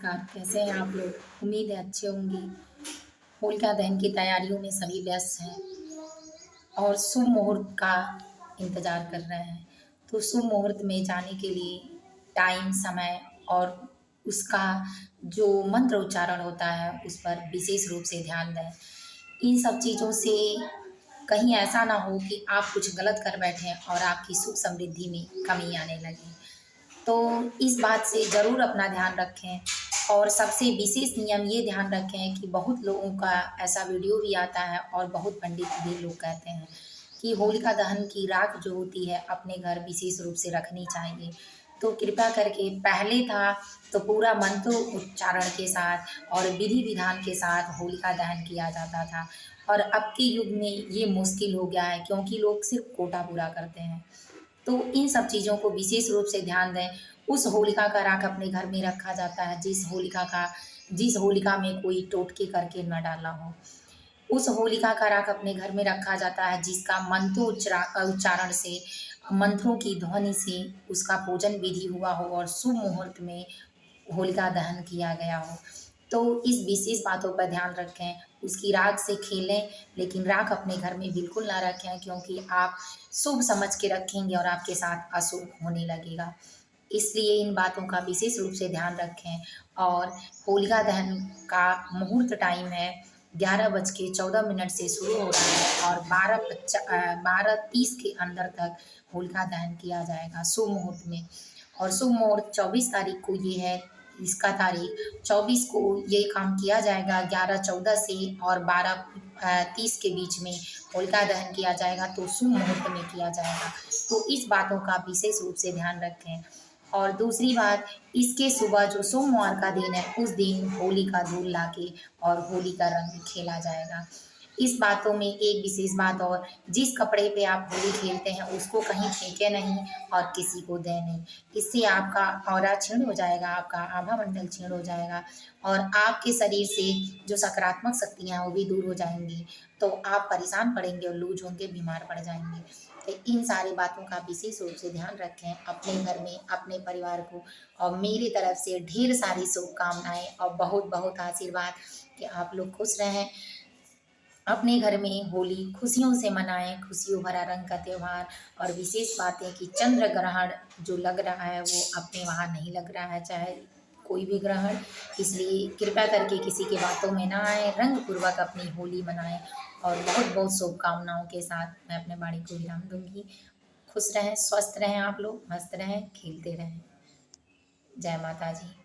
नमस्कार, कैसे हैं आप लोग? उम्मीद है अच्छे होंगे। होलिका दहन की तैयारियों में सभी व्यस्त हैं और शुभ मुहूर्त का इंतज़ार कर रहे हैं। तो शुभ मुहूर्त में जाने के लिए टाइम, समय और उसका जो मंत्र उच्चारण होता है, उस पर विशेष रूप से ध्यान दें। इन सब चीज़ों से कहीं ऐसा ना हो कि आप कुछ गलत कर बैठें और आपकी सुख समृद्धि में कमी आने लगे। तो इस बात से ज़रूर अपना ध्यान रखें और सबसे विशेष नियम ये ध्यान रखें कि बहुत लोगों का ऐसा वीडियो भी आता है और बहुत पंडित भी लोग कहते हैं कि होलिका दहन की राख जो होती है अपने घर विशेष रूप से रखनी चाहिए। तो कृपया करके पहले था तो पूरा मंत्र उच्चारण के साथ और विधि विधान के साथ होलिका दहन किया जाता था और अब के युग में ये मुश्किल हो गया है क्योंकि लोग सिर्फ कोटा पूरा करते हैं। तो इन सब चीज़ों को विशेष रूप से ध्यान दें। उस होलिका का राख अपने घर में रखा जाता है जिस होलिका में कोई टोटके करके न डाला हो। उस होलिका का राख अपने घर में रखा जाता है जिसका उच्चारण से, मंत्रों की ध्वनि से उसका पूजन विधि हुआ हो और शुभ मुहूर्त में होलिका दहन किया गया हो। तो इस विशेष बातों पर ध्यान रखें, उसकी राख से खेलें, लेकिन राख अपने घर में बिल्कुल ना रखें क्योंकि आप शुभ समझ के रखेंगे और आपके साथ अशुभ होने लगेगा। इसलिए इन बातों का विशेष रूप से ध्यान रखें और होलिका दहन का मुहूर्त टाइम है 11:14 से शुरू हो रहा है और 12:30 के अंदर तक होलिका दहन किया जाएगा शुभ मुहूर्त में। और शुभ मुहूर्त 24 तारीख को ये है, इसका तारीख 24 को ये काम किया जाएगा 11:14 से और 12:30 के बीच में होलिका दहन किया जाएगा तो शुभ मुहूर्त में किया जाएगा। तो इस बातों का विशेष रूप से ध्यान रखें। और दूसरी बात, इसके सुबह जो सोमवार का दिन है उस दिन होली का धूल लाके और होली का रंग खेला जाएगा। इस बातों में एक विशेष बात और, जिस कपड़े पे आप होली खेलते हैं उसको कहीं फेंके नहीं और किसी को दें नहीं। इससे आपका ऑरा क्षीण हो जाएगा, आपका आभा मंडल क्षीण हो जाएगा और आपके शरीर से जो सकारात्मक शक्तियाँ हैं वो भी दूर हो जाएँगी। तो आप परेशान पड़ेंगे और लूज़ होंगे, बीमार पड़ जाएँगे। तो इन सारी बातों का विशेष रूप से ध्यान रखें अपने घर में, अपने परिवार को। और मेरी तरफ से ढेर सारी शुभकामनाएँ और बहुत-बहुत आशीर्वाद कि आप लोग खुश रहें। अपने घर में होली खुशियों से मनाएं, खुशियों भरा रंग का त्योहार। और विशेष बात है कि चंद्र ग्रहण जो लग रहा है वो अपने वहाँ नहीं लग रहा है, चाहे कोई भी ग्रहण। इसलिए कृपया करके किसी की बातों में ना आए, रंग पूर्वक अपनी होली मनाएं। और बहुत बहुत शुभकामनाओं के साथ मैं अपने वाणी को विराम दूंगी। खुश रहें, स्वस्थ रहें, आप लोग मस्त रहें, खेलते रहें। जय माता जी।